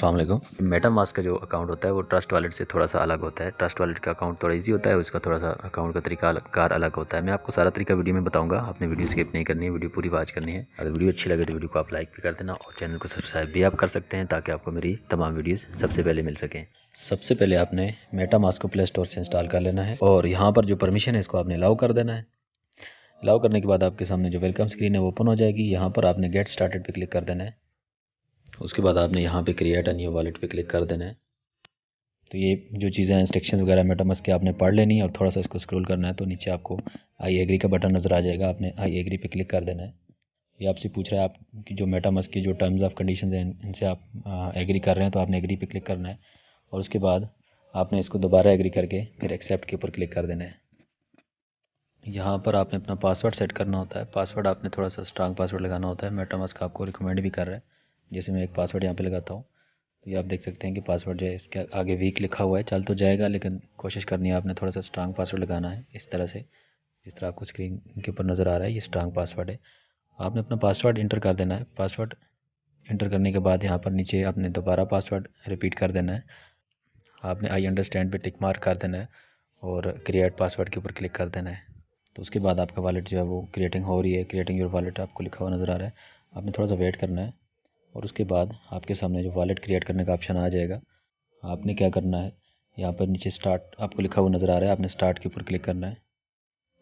अस्सलाम वालेकुम। मेटामास्क का जो अकाउंट होता है वो ट्रस्ट वॉलेट से थोड़ा सा अलग होता है। ट्रस्ट वॉलेट का अकाउंट थोड़ा इजी होता है, उसका थोड़ा सा अकाउंट का तरीका कार अलग होता है। मैं आपको सारा तरीका वीडियो में बताऊंगा, आपने वीडियो स्किप नहीं करनी है, वीडियो पूरी वॉच करनी है। अगर वीडियो अच्छी लगे तो वीडियो को आप लाइक भी कर देना और चैनल को सब्सक्राइब भी आप कर सकते हैं ताकि आपको मेरी तमाम वीडियोज़ सबसे पहले मिल सकें। सबसे पहले आपने मेटामास्क को प्ले स्टोर से इंस्टॉल कर लेना है और यहाँ पर जो परमिशन है इसको आपने अलाउ कर देना है। अलाउ करने के बाद आपके सामने जो वेलकम स्क्रीन है वो ओपन हो जाएगी। यहाँ पर आपने गेट स्टार्टेड पे क्लिक कर देना है। उसके बाद आपने यहाँ पे क्रिएट अ न्यू वॉलेट पे क्लिक कर देना है। तो ये जो चीज़ें इंस्ट्रक्शंस वगैरह मेटामास्क के आपने पढ़ लेनी है और थोड़ा सा इसको स्क्रॉल करना है तो नीचे आपको आई एग्री का बटन नज़र आ जाएगा। आपने आई एग्री पे क्लिक कर देना है। ये आपसे पूछ रहा है आपकी जो मेटामास्क की जो टर्म्स ऑफ कंडीशंस हैं इनसे आप एग्री कर रहे हैं तो आपने एग्री पे क्लिक करना है और उसके बाद आपने इसको दोबारा एग्री करके फिर एक्सेप्ट के ऊपर क्लिक कर देना है। यहाँ पर आपने अपना पासवर्ड सेट करना होता है। पासवर्ड आपने थोड़ा सा स्ट्रांग पासवर्ड लगाना होता है। मेटामास्क आपको रिकमेंड भी कर रहा है। जैसे मैं एक पासवर्ड यहाँ पे लगाता हूँ तो ये आप देख सकते हैं कि पासवर्ड जो है इसके आगे वीक लिखा हुआ है। चल तो जाएगा लेकिन कोशिश करनी है आपने थोड़ा सा स्ट्रांग पासवर्ड लगाना है इस तरह से, जिस तरह आपको स्क्रीन के ऊपर नज़र आ रहा है ये स्ट्रांग पासवर्ड है। आपने अपना पासवर्ड इंटर कर देना है। पासवर्ड इंटर करने के बाद यहाँ पर नीचे आपने दोबारा पासवर्ड रिपीट कर देना है। आपने आई अंडरस्टैंड पे टिक मार्क कर देना है और क्रिएट पासवर्ड के ऊपर क्लिक कर देना है। तो उसके बाद आपका वॉलेट जो है वो क्रिएटिंग हो रही है। क्रिएटिंग योर वॉलेट आपको लिखा हुआ नज़र आ रहा है। आपने थोड़ा सा वेट करना है और उसके बाद आपके सामने जो वॉलेट क्रिएट करने का ऑप्शन आ जाएगा। आपने क्या करना है, यहाँ पर नीचे स्टार्ट आपको लिखा हुआ नज़र आ रहा है, आपने स्टार्ट के ऊपर क्लिक करना है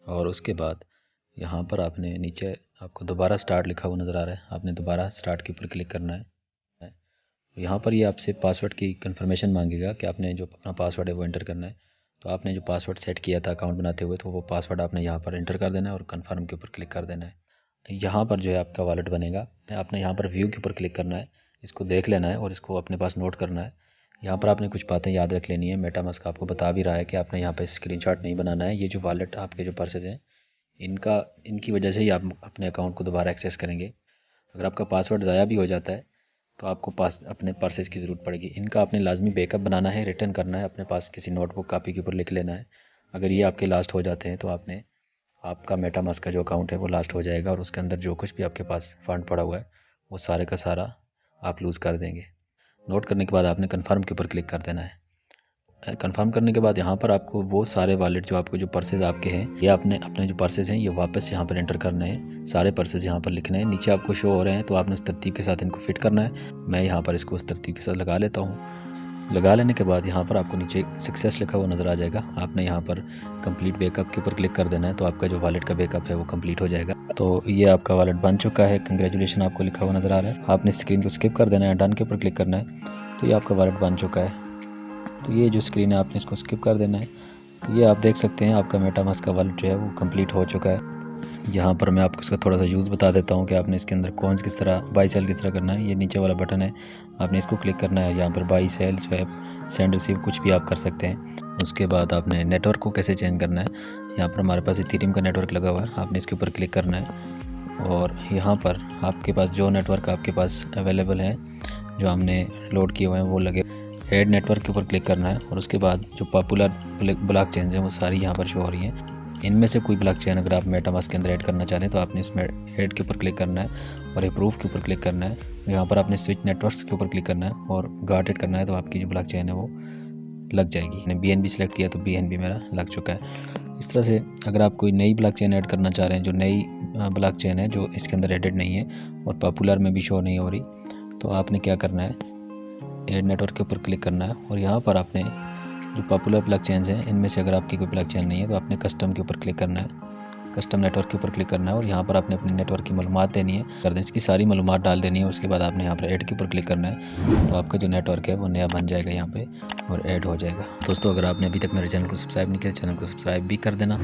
और उसके बाद यहाँ पर आपने नीचे आपको दोबारा स्टार्ट लिखा हुआ नज़र आ रहा है, आपने दोबारा स्टार्ट के ऊपर क्लिक करना है। यहाँ पर ये आपसे पासवर्ड की कंफर्मेशन मांगेगा कि आपने जो अपना पासवर्ड है वो एंटर करना है। तो आपने जो पासवर्ड सेट किया था अकाउंट बनाते हुए तो वो पासवर्ड आपने यहाँ पर एंटर कर देना है और कन्फर्म के ऊपर क्लिक कर देना है। यहाँ पर जो है आपका वॉलेट बनेगा। आपने यहाँ पर व्यू के ऊपर क्लिक करना है, इसको देख लेना है और इसको अपने पास नोट करना है। यहाँ पर आपने कुछ बातें याद रख लेनी है। मेटामास्क आपको बता भी रहा है कि आपने यहाँ पर स्क्रीनशॉट नहीं बनाना है। ये जो वॉलेट आपके जो पर्सेज हैं इनकी वजह से ही आप अपने अकाउंट को दोबारा एक्सेस करेंगे। अगर आपका पासवर्ड ज़ाया भी हो जाता है तो आपको अपने पर्सेज की ज़रूरत पड़ेगी। इनका आपने लाजमी बैकअप बनाना है, रिटर्न करना है, अपने पास किसी नोटबुक कापी के ऊपर लिख लेना है। अगर ये आपके लास्ट हो जाते हैं तो आपका मेटामास्क का जो अकाउंट है वो लास्ट हो जाएगा और उसके अंदर जो कुछ भी आपके पास फ़ंड पड़ा हुआ है वो सारे का सारा आप लूज़ कर देंगे। नोट करने के बाद आपने कन्फर्म के ऊपर क्लिक कर देना है। कंफर्म करने के बाद यहाँ पर आपको वो सारे वॉलेट जो आपको जो पर्सेज आपके हैं ये आपने अपने जो पर्सेज हैं ये वापस यहाँ पर एंटर करने हैं। सारे पर्सेज यहाँ पर लिखने हैं, नीचे आपको शो हो रहे हैं तो आपने उस तरतीब के साथ इनको फिट करना है। मैं यहाँ पर इसको उस तरतीब के साथ लगा लेता हूँ। लगा लेने के बाद यहाँ पर आपको नीचे सक्सेस लिखा हुआ नज़र आ जाएगा। आपने यहाँ पर कंप्लीट बैकअप के ऊपर क्लिक कर देना है तो आपका जो वॉलेट का बैकअप है वो कंप्लीट हो जाएगा। तो ये आपका वॉलेट बन चुका है। कंग्रेचुलेशन आपको लिखा हुआ नज़र आ रहा है। आपने स्क्रीन को स्किप कर देना है, डन के ऊपर क्लिक करना है तो ये आपका वॉलेट बन चुका है। तो ये जो स्क्रीन है आपने इसको स्किप कर देना है। तो ये आप देख सकते हैं आपका मेटामास्क का वॉलेट जो है वो कंप्लीट हो चुका है। यहाँ पर मैं आपको इसका थोड़ा सा यूज़ बता देता हूँ कि आपने इसके अंदर कॉइन्स किस तरह बाई सेल किस तरह करना है। ये नीचे वाला बटन है, आपने इसको क्लिक करना है। यहाँ पर buy sell swap send receive कुछ भी आप कर सकते हैं। उसके बाद आपने नेटवर्क को कैसे चेंज करना है। यहाँ पर हमारे पास इथेरियम का नेटवर्क लगा हुआ है, आपने इसके ऊपर क्लिक करना है और यहाँ पर आपके पास जो नेटवर्क आपके पास अवेलेबल है जो हमने लोड किए हुए हैं वो लगे। ऐड नेटवर्क के ऊपर क्लिक करना है और उसके बाद जो पॉपुलर ब्लॉक चेन हैं वो सारी यहाँ पर शो हो रही हैं। इनमें से कोई ब्लॉक चेन अगर आप मेटामास्क के अंदर ऐड करना चाह रहे हैं तो आपने इसमें ऐड के ऊपर क्लिक करना है और अप्रूव के ऊपर क्लिक करना है। यहाँ पर आपने स्विच नेटवर्क्स के ऊपर क्लिक करना है और गार्डेड करना है तो आपकी जो ब्लॉक चेन है वो लग जाएगी। मैंने BNB सेलेक्ट किया तो BNB मेरा लग चुका है। इस तरह से अगर आप कोई नई ब्लॉक चेन ऐड करना चाह रहे हैं जो नई ब्लॉक चेन है जो इसके अंदर एडेड नहीं है और पॉपुलर में भी शो नहीं हो रही, तो आपने क्या करना है, ऐड नेटवर्क के ऊपर क्लिक करना है और यहाँ पर आपने जो पॉपुलर ब्लॉक चेन्स हैं इनमें से अगर आपकी कोई ब्लॉक चेन नहीं है तो आपने कस्टम के ऊपर क्लिक करना है। कस्टम नेटवर्क के ऊपर क्लिक करना है और यहाँ पर आपने अपने नेटवर्क की मालूमात देनी है, कर दें इसकी सारी मालूमात डाल देनी है। उसके बाद आपने यहाँ पर ऐड के ऊपर क्लिक करना है तो आपका जो नेटवर्क है वो नया बन जाएगा यहाँ पे और ऐड हो जाएगा। दोस्तों अगर आपने अभी तक मेरे चैनल को सब्सक्राइब नहीं किया, चैनल को सब्सक्राइब भी कर देना।